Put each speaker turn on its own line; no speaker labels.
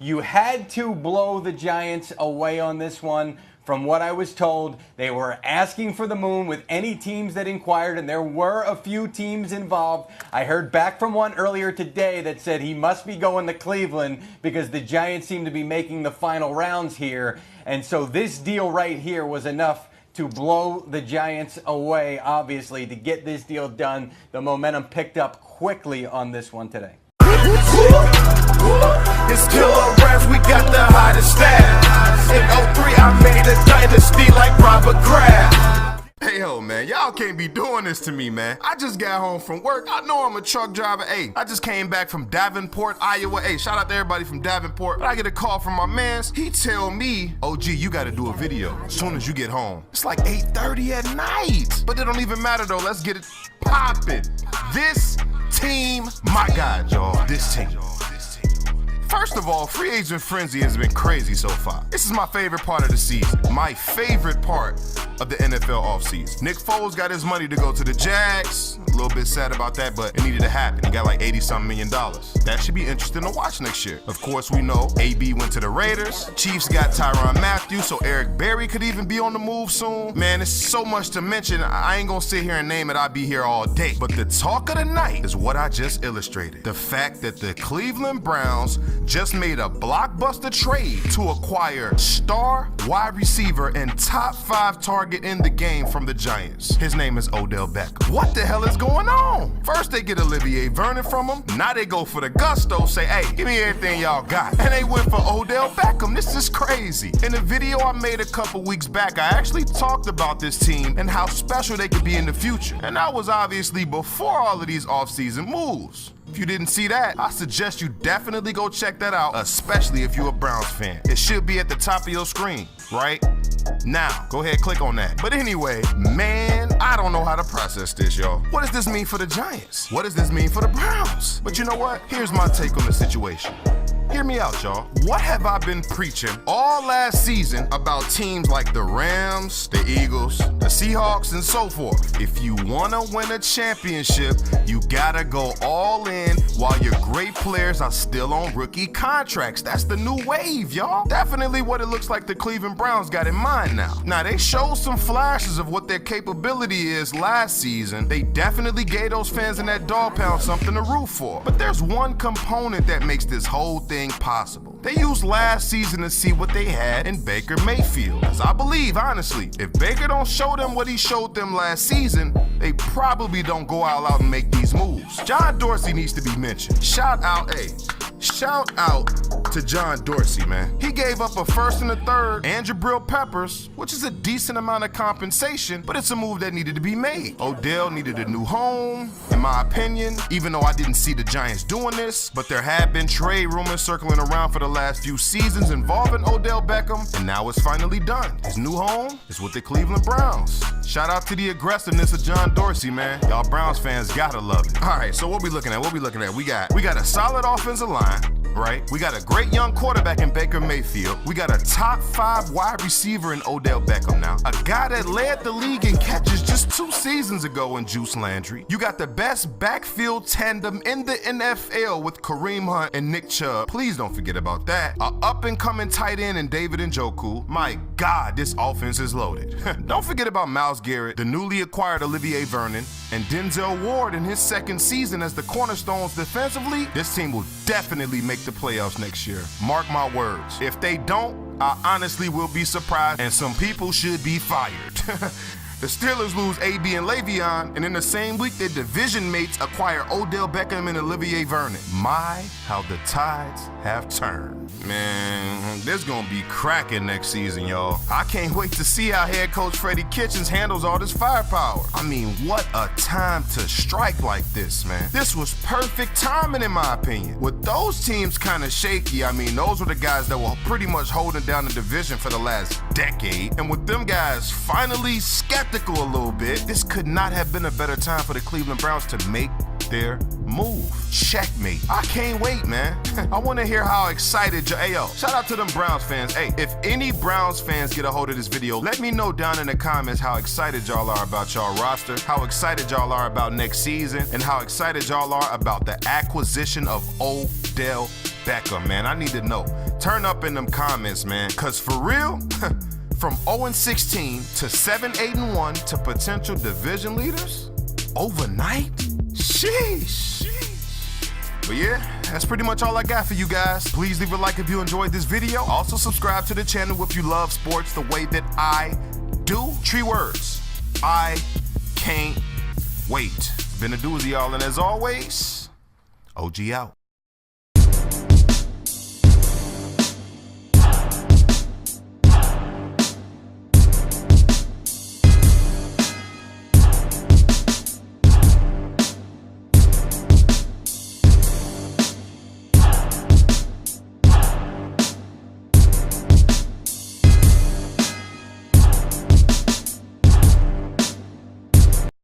You had to blow the Giants away on this one. From what I was told, they were asking for the moon with any teams that inquired, and there were a few teams involved. I heard back from one earlier today that said he must be going to Cleveland because the Giants seem to be making the final rounds here. And so this deal right here was enough to blow the Giants away, obviously, to get this deal done. The momentum picked up quickly on this one today.
It's killer raps, we got the hottest staff. In 03, I made a dynasty like Robert Kraft.
Hey ho, man, y'all can't be doing this to me, man. I just got home from work. I know I'm a truck driver. Hey, I just came back from Davenport, Iowa. Hey, shout out to everybody from Davenport. But I get a call from my mans. He tell me, OG, you gotta do a video as soon as you get home. It's like 8:30 at night. But it don't even matter though, let's get it poppin'. This team, my God, y'all, this team. First of all, free agent frenzy has been crazy so far. This is my favorite part of the season. My favorite part of the NFL offseason. Nick Foles got his money to go to the Jags. A little bit sad about that, but it needed to happen. He got like $80-something million. That should be interesting to watch next year. Of course, we know AB went to the Raiders. Chiefs got Tyrann Mathieu, so Eric Berry could even be on the move soon. Man, it's so much to mention. I ain't gonna sit here and name it. I'll be here all day. But the talk of the night is what I just illustrated. The fact that the Cleveland Browns just made a blockbuster trade to acquire star wide receiver and top 5 target in the game from the Giants. His name is Odell Beckham. What the hell is going on? First they get Olivier Vernon from him. Now they go for the gusto, say, hey, give me everything y'all got. And they went for Odell Beckham. This is crazy. In a video I made a couple weeks back, I actually talked about this team and how special they could be in the future. And that was obviously before all of these offseason moves. If you didn't see that, I suggest you definitely go check that out, especially if you're a Browns fan. It should be at the top of your screen, right? Now, go ahead, click on that. But anyway, man, I don't know how to process this, y'all. What does this mean for the Giants? What does this mean for the Browns? But you know what? Here's my take on the situation. Hear me out, y'all. What have I been preaching all last season about teams like the Rams, the Eagles, the Seahawks, and so forth? If you want to win a championship, you gotta go all in while your great players are still on rookie contracts. That's the new wave, y'all. Definitely what it looks like the Cleveland Browns got in mind now. Now, they showed some flashes of what their capability is last season. They definitely gave those fans in that dog pound something to root for. But there's one component that makes this whole thing possible. They used last season to see what they had in Baker Mayfield. As I believe, honestly, if Baker don't show them what he showed them last season, they probably don't go all out and make these moves. John Dorsey needs to be mentioned. Shout out to John Dorsey, man. He gave up a first and a third and Jabril Peppers, which is a decent amount of compensation, but it's a move that needed to be made. Odell needed a new home, in my opinion, even though I didn't see the Giants doing this, but there have been trade rumors circling around for the last few seasons involving Odell Beckham, and now it's finally done. His new home is with the Cleveland Browns. Shout out to the aggressiveness of John Dorsey, man. Y'all Browns fans gotta love it. All right, so what we looking at? We got a solid offensive line, right? We got a great young quarterback in Baker Mayfield. We got a top 5 wide receiver in Odell Beckham now. A guy that led the league in catches just 2 seasons ago in Juice Landry. You got the best backfield tandem in the NFL with Kareem Hunt and Nick Chubb. Please don't forget about that. A up-and-coming tight end in David Njoku. My God, this offense is loaded. Don't forget about Myles Garrett, the newly acquired Olivier Vernon, and Denzel Ward in his second season as the cornerstones defensively. This team will definitely make the playoffs next year. Mark my words. If they don't, I honestly will be surprised, and some people should be fired. The Steelers lose AB and Le'Veon, and in the same week, their division mates acquire Odell Beckham and Olivier Vernon. My, how the tides have turned. Man, this gonna be cracking next season, y'all. I can't wait to see how head coach Freddie Kitchens handles all this firepower. I mean, what a time to strike like this, man. This was perfect timing, in my opinion. With those teams kind of shaky, I mean, those were the guys that were pretty much holding down the division for the last decade. And with them guys finally skeptical a little bit, this could not have been a better time for the Cleveland Browns to make their move. Checkmate. I can't wait, man. I want to hear how excited y'all. Shout out to them Browns fans. Hey, if any Browns fans get a hold of this video, let me know down in the comments how excited y'all are about y'all roster, how excited y'all are about next season, and how excited y'all are about the acquisition of Odell Beckham, man. I need to know. Turn up in them comments, man, because for real, from 0-16 to 7-8-1 to potential division leaders overnight? Sheesh. But yeah, that's pretty much all I got for you guys. Please leave a like if you enjoyed this video. Also subscribe to the channel if you love sports the way that I do. 3 words. I can't wait. Been a doozy, y'all, and as always, OG out.